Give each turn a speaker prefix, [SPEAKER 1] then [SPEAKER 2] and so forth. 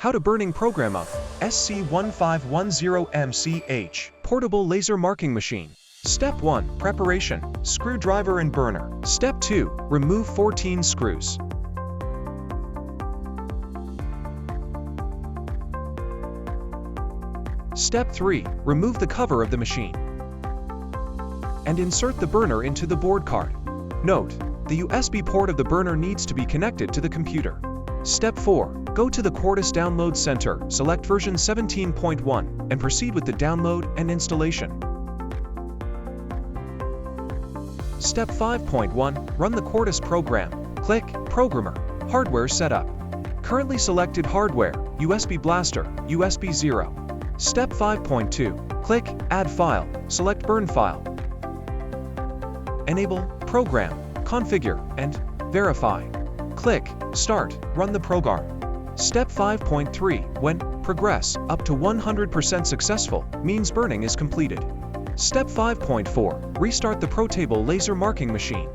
[SPEAKER 1] How to burning program of SC1510MCH portable laser marking machine. Step 1. Preparation. Screwdriver and burner. Step 2. Remove 14 screws. Step 3. Remove the cover of the machine and insert the burner into the board card. Note, the USB port of the burner needs to be connected to the computer. Step 4. Go to the Quartus Download Center, select version 17.1, and proceed with the download and installation. Step 5.1 Run the Quartus program. Click Programmer. Hardware Setup. Currently selected hardware, USB Blaster, USB 0. Step 5.2 Click Add File, select Burn File. Enable, Program, Configure, and Verify. Click Start, run the program. Step 5.3 When progress up to 100% successful means burning is completed. Step 5.4 Restart the protable laser marking machine.